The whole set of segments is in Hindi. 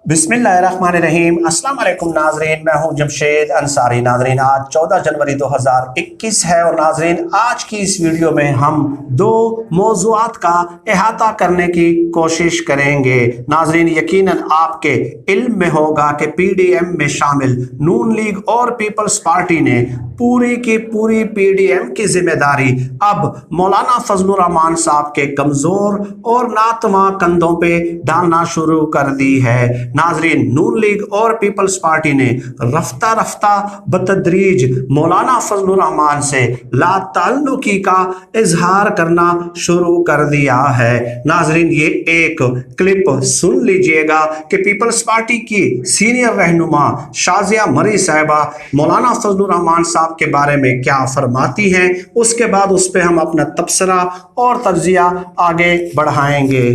बिस्मिल्लाहिर्रहमानिर्रहीम। अस्सलाम वालेकुम नाजरीन, मैं हूं जमशेद अंसारी। नाजरीन, आज 14 जनवरी 2021 है और नाजरीन आज की इस वीडियो में हम दो मौज़ूआत का अहाता करने की कोशिश करेंगे। नाजरीन, यकीनन आपके इल्म में होगा कि पीडीएम में शामिल नून लीग और पीपल्स पार्टी ने पूरी की पूरी पीडीएम की जिम्मेदारी अब मौलाना फजलुर रहमान साहब के कमजोर और नातवा कंधों पे डालना शुरू कर दी है। नाजरीन, नून लीग और पीपल्स पार्टी ने रफ्ता रफ्ता बतदरीज मौलाना फजलुर रहमान से ला ताल्लुकी का इजहार करना शुरू कर दिया है। नाजरीन, ये एक क्लिप सुन लीजिएगा कि पीपल्स पार्टी की सीनियर रहनुमा शाजिया मरी साहिबा मौलाना फजलुर रहमान साहब के बारे में क्या फरमाती हैं। उसके बाद उस पर हम अपना तबसरा और तज्जिया आगे बढ़ाएंगे।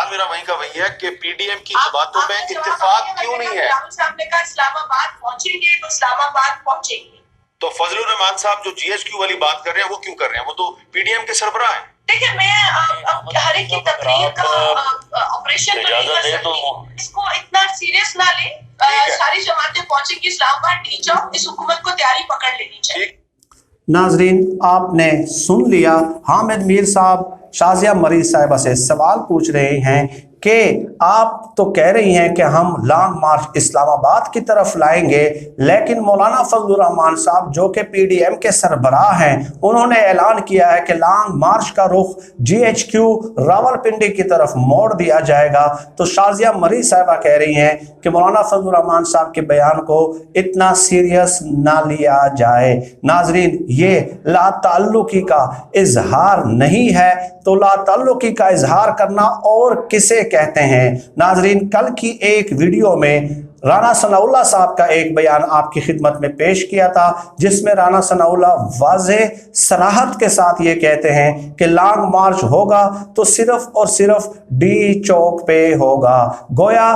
मेरा वहीं का वही है कि पीडीएम की बातों में इत्तेफाक क्यों नहीं है। राहुल साहब ने कहा इस्लामाबाद पहुंचेंगे तो इस्लामाबाद पहुंचेंगे, तो फजलुर रहमान साहब जो जीएचक्यू वाली बात कर रहे हैं वो क्यों कर रहे हैं? वो तो पीडीएम के सरबराह हैं। देखिए, मैं हर एक की तकरीर का ऑपरेशन तो नहीं कर सकती, इसको इतना सीरियस ना ले। सारी जमातें पहुंचेंगी इस्लामाबाद, डी चौक, इस हुकूमत को तैयारी पकड़ लेनी चाहिए। नाजरीन, आपने सुन लिया, हामिद मीर साहब शाजिया मरी साहिबा से सवाल पूछ रहे हैं कि आप तो कह रही हैं कि हम लॉन्ग मार्च इस्लामाबाद की तरफ लाएंगे, लेकिन मौलाना फजलुर रहमान साहब जो कि पीडीएम के सरबराह हैं, उन्होंने ऐलान किया है कि लॉन्ग मार्च का रुख जीएचक्यू रावलपिंडी की तरफ मोड़ दिया जाएगा। तो शाजिया मरी साहिबा कह रही हैं कि मौलाना फजलुर रहमान साहब के बयान को इतना सीरियस ना लिया जाए। नाजरीन, ये ला ताल्लुकी का इजहार नहीं है, तो ला ताल्लुकी का इजहार करना और किसे कहते हैं। नाजरीन, कल की एक वीडियो में राना सनाउल्लाह साहब का एक बयान आपकी खिदमत में पेश किया था, जिसमें राना सनाउल्लाह वाज़ेह सराहत के साथ ये कहते हैं कि लॉन्ग मार्च होगा तो सिर्फ और सिर्फ डी चौक पे होगा। गोया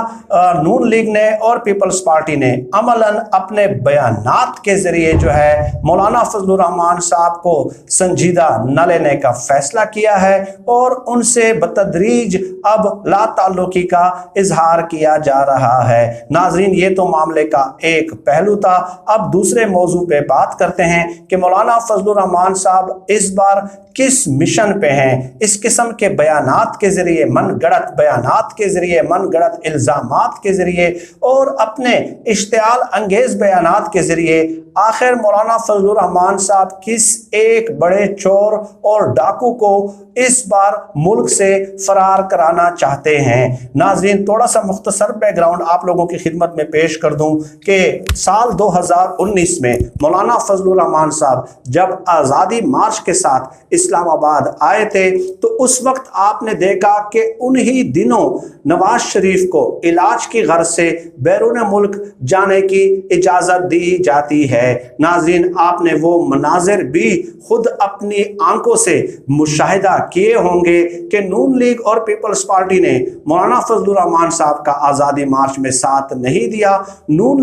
नून लीग ने और पीपल्स पार्टी ने अमलन अपने बयानात के जरिए जो है मौलाना फजलुर रहमान साहब को संजीदा न लेने का फैसला किया है और उनसे बतदरीज अब ला ताल्लुकी का इजहार किया जा रहा है। नाजरीन, ये तो मामले का एक पहलू था। अब दूसरे मौजू पे बात करते हैं कि मौलाना फजलुर रहमान साहब इस बार किस मिशन पे हैं। इस किस्म के बयानात के जरिए, मन गढ़त बयानात के जरिए, मन गढ़त इल्जामात के जरिए और अपने इश्तियाल अंगेज बयानात के जरिए आखिर मौलाना फजलुर रहमान साहब किस एक बड़े चोर और डाकू को इस बार मुल्क से फरार कराना चाहते हैं। नाजरीन, थोड़ा सा मुख्तसर बैकग्राउंड आप लोगों की खिदमत में पेश कर दूं कि साल 2019 में मौलाना फजलुर रहमान साहब जब आज़ादी मार्च के साथ इस्लामाबाद आए थे, तो उस वक्त आपने देखा कि उन्हीं दिनों नवाज शरीफ को इलाज की गर्ज से बैरून मुल्क जाने की इजाज़त दी जाती है। नाजरीन, आपने वो मनाजिर भी खुद अपनी आंखों से मुशाहिदा किए होंगे कि नून लीग और पीपल्स पार्टी ने मौलाना फजलुर रहमान साहब का आज़ादी मार्च में साथ नहीं दिया। नून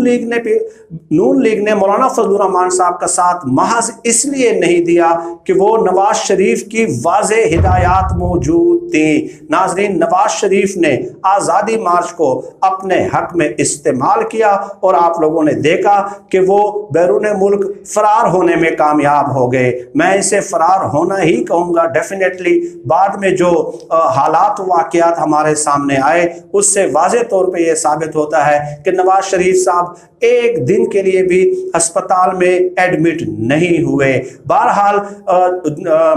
लीग ने मौलाना फजलुर रहमान साहब का साथ महज इसलिए नहीं दिया कि वो नवाज शरीफ की वाज़ेह हिदायत मौजूद थी। नाजरीन, नवाज शरीफ ने आज़ादी मार्च को अपने हक में इस्तेमाल किया और आप लोगों ने देखा कि वो बैरून मुल्क फरार होने में कामयाब हो गए। मैं इसे फरार होना ही कहूँगा। डेफिनेटली बाद में जो हालात वाक़यात हमारे सामने आए, उससे वाज़ेह तौर पे ये साबित होता है कि नवाज शरीफ साहब एक दिन के लिए भी अस्पताल में एडमिट नहीं हुए। बहरहाल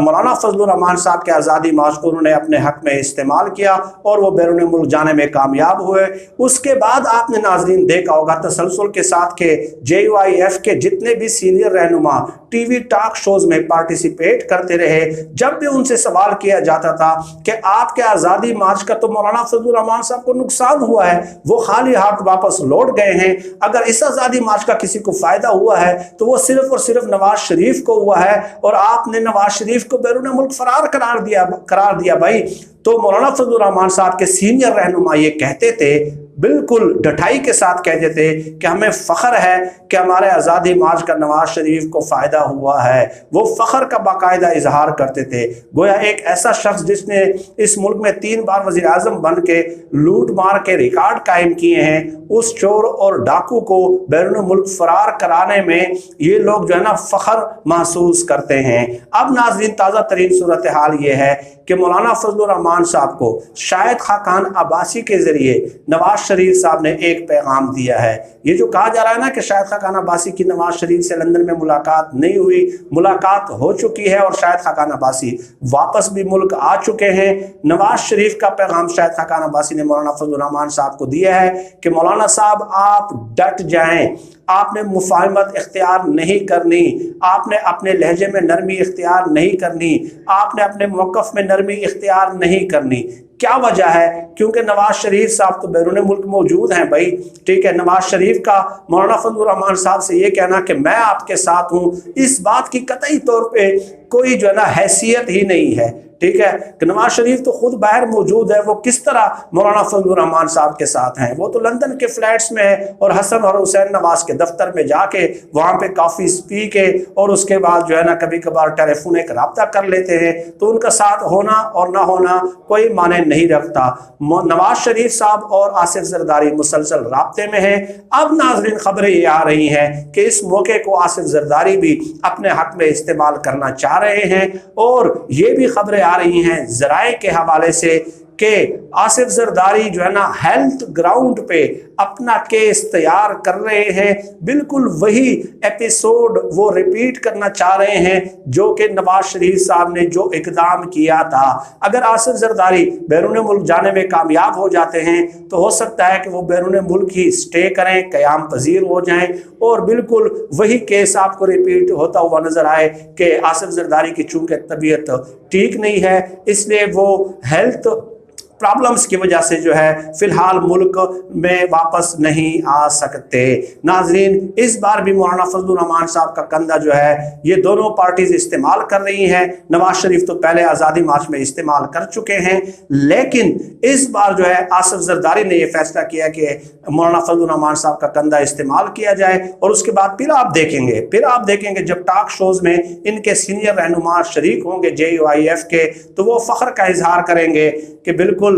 मौलाना फजलुर रहमान साहब के आज़ादी मार्च को उन्होंने अपने हक में इस्तेमाल किया और वो बैरून मुल्क जाने में कामयाब हुए। उसके बाद आपने नाजरीन देखा होगा तसलसल के साथ के JUIF के जितने भी सीनियर रहनुमा टीवी टॉक शोज में पार्टिसिपेट करते रहे, जब भी उनसे सवाल किया जाता था कि आपके आज़ादी मार्च का तो मौलाना फजलुर रहमान साहब को नुकसान हुआ है, वो खाली हाथ वापस लौट गए हैं, अगर इस आज़ादी मार्च का किसी को फायदा हुआ है तो वो सिर्फ और सिर्फ नवाज शरीफ को हुआ है और आपने नवाज शरीफ को बैरून मुल्क फरार करार दिया भाई। तो मौलाना फजलुर रहमान साहब के सीनियर रहनुमा ये कहते थे बिल्कुल ढटाई के साथ कहते थे कि हमें फ़ख्र है कि हमारे आज़ादी मार्च का नवाज शरीफ को फ़ायदा हुआ है। वो फ़ख्र का बाकायदा इजहार करते थे। गोया एक ऐसा शख्स जिसने इस मुल्क में 3 बार वज़ीर आज़म बन के लूट मार के रिकॉर्ड कायम किए हैं, उस चोर और डाकू को बैरून मुल्क फरार कराने में ये लोग जो है ना फ़ख्र महसूस करते हैं। अब नाज़रीन, ताज़ा तरीन सूरत हाल ये है कि मौलाना फजलुर रहमान साहब को शाहिद खाकान अब्बासी के ज़रिए नवाज शरीफ साहब ने एक पैगाम दिया है। ये जो कहा जा रहा है ना कि शाहिद खाकान अब्बासी की नवाज शरीफ से लंदन में मुलाकात नहीं हुई, मुलाकात हो चुकी है और शाहिद खाकान अब्बासी वापस भी मुल्क आ चुके हैं। नवाज शरीफ का पैगाम शाहिद खाकान अब्बासी ने मौलाना फजलुर रहमान साहब को दिया है कि मौलाना साहब आप डट जाएं, आपने मुफाहमत इख्तियार नहीं करनी, आपने अपने लहजे में नरमी इख्तियार नहीं करनी, आपने अपने मौक़िफ़ में नरमी इख्तियार नहीं करनी। क्या वजह है? क्योंकि नवाज शरीफ साहब तो बैरून मुल्क मौजूद हैं भाई, ठीक है। नवाज शरीफ का मौलाना फजलुर रहमान साहब से ये कहना कि मैं आपके साथ हूँ, इस बात की कतई तौर पे कोई जो है ना हैसियत ही नहीं है, ठीक है। कि नवाज शरीफ तो खुद बाहर मौजूद है, वो किस तरह मौलाना फजलुर रहमान साहब के साथ हैं? वो तो लंदन के फ्लैट्स में है और हसन और हुसैन नवाज के दफ्तर में जाके वहाँ पे कॉफ़ी पी के और उसके बाद जो है ना कभी कभार टेलीफोन एक रब्ता कर लेते हैं। तो उनका साथ होना और ना होना कोई माने नहीं रखता। नवाज शरीफ साहब और आसिफ जरदारी मुसलसल राब्ते में हैं। अब नाज़रीन, खबरें ये आ रही हैं कि इस मौके को आसिफ जरदारी भी अपने हक में इस्तेमाल करना चाह रहे हैं और ये भी खबरें आ रही हैं ज़राए के हवाले से कि आसिफ जरदारी जो है ना हेल्थ ग्राउंड पे अपना केस तैयार कर रहे हैं। बिल्कुल वही एपिसोड वो रिपीट करना चाह रहे हैं जो कि नवाज शरीफ साहब ने जो इकदाम किया था। अगर आसिफ जरदारी बैरून मुल्क जाने में कामयाब हो जाते हैं तो हो सकता है कि वो बैरून मुल्क ही स्टे करें, क़याम पजीर हो जाएं और बिल्कुल वही केस आपको रिपीट होता हुआ नजर आए कि आसिफ जरदारी की चूंकि तबीयत ठीक नहीं है, इसलिए वो हेल्थ प्रॉब्लम्स की वजह से जो है फिलहाल मुल्क में वापस नहीं आ सकते। नाजरीन, इस बार भी मौलाना फजलुर रहमान साहब का कंधा जो है ये दोनों पार्टीज इस्तेमाल कर रही हैं। नवाज शरीफ तो पहले आज़ादी मार्च में इस्तेमाल कर चुके हैं, लेकिन इस बार जो है आसिफ जरदारी ने यह फैसला किया कि मौलाना फजलुर रहमान साहब का कंधा इस्तेमाल किया जाए और उसके बाद फिर आप देखेंगे जब टॉक शोज में इनके सीनियर रहनुमा शरीक होंगे JUIF के, तो वो फ़ख्र का इजहार करेंगे कि बिल्कुल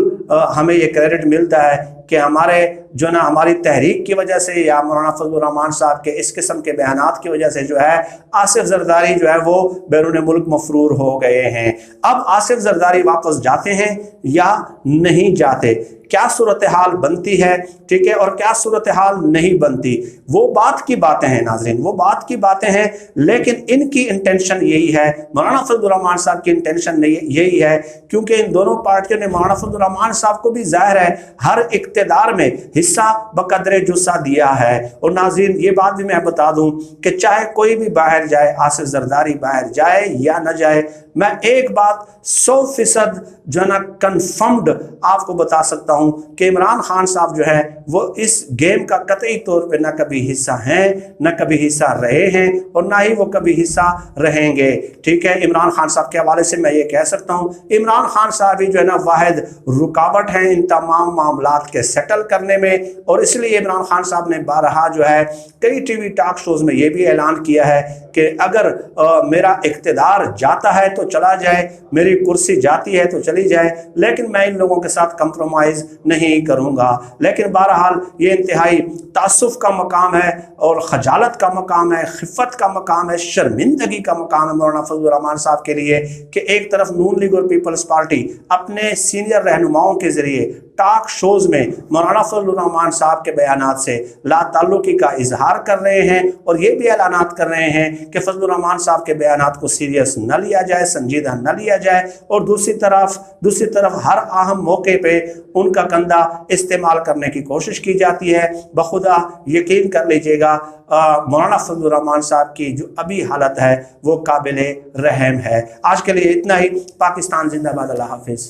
हमें ये क्रेडिट मिलता है कि हमारे जो ना हमारी तहरीक की वजह से या मौलाना फजलुर रहमान साहब के इस किस्म के बयानात की वजह से जो है आसिफ जरदारी जो है वो बैरून मुल्क मफरूर हो गए हैं। अब आसिफ जरदारी वापस जाते हैं या नहीं जाते, क्या सूरत हाल बनती है, ठीक है, और क्या सूरत हाल नहीं बनती, वो बात की बातें हैं नाज़रीन, वो बात की बातें हैं। लेकिन इनकी इंटेंशन यही है, मौलाना फजलुर रहमान साहब की इंटेंशन यही है, क्योंकि इन दोनों पार्टियों ने मौलाना फजलुर रहमान साहब को भी जाहिर है हर इक़्तिदार में हिस्सा बकदरे जुस्सा दिया है। और नाज़रीन, ये बात भी मैं बता दूं कि चाहे कोई भी बाहर जाए, आसिफ जरदारी बाहर जाए या न जाए, मैं एक बात 100% जो ना कन्फर्म्ड आपको बता सकता हूं कि इमरान खान साहब जो है वो इस गेम का कतई तौर पे ना कभी हिस्सा हैं, ना कभी हिस्सा रहे हैं और ना ही वो कभी हिस्सा रहेंगे, ठीक है। इमरान खान साहब के हवाले से मैं ये कह सकता हूं, इमरान खान साहब ही जो है ना वाहिद रुकावट हैं इन तमाम मामलात के सेटल करने में। और इसलिए इमरान खान साहब ने बारहा जो है कई टीवी टॉक शोज में ये भी ऐलान किया है कि अगर मेरा इक़्तिदार जाता है तो चला जाए, मेरी कुर्सी जाती है तो चली जाए, लेकिन मैं इन लोगों के साथ कंप्रोमाइज़ नहीं करूँगा। लेकिन बहरहाल ये इंतहाई तासुफ का मकाम है और खजालत का मकाम है, खिफ़त का मकाम है, शर्मिंदगी का मकाम है मौलाना फजलुर रहमान साहब के लिए कि एक तरफ नून लीग और पीपल्स पार्टी अपने सीनियर रहनुमाओं के ज़रिए टॉक शोज़ में मौलाना फजलुर रहमान साहब के बयानात से लाताल्लुकी का इजहार कर रहे हैं और ये भी ऐलानात कर रहे हैं कि फजलुर रहमान साहब के बयानात को सीरियस न लिया जाए, संजीदा न लिया जाए। और दूसरी तरफ हर अहम मौके पे उनका कंधा इस्तेमाल करने की कोशिश की जाती है। बखुदा यकीन कर लीजिएगा मौलाना फजलुर रहमान साहब की जो अभी हालत है वो काबिल रहम है। आज के लिए इतना ही। पाकिस्तान जिंदाबाद। अल्लाह हाफिज़।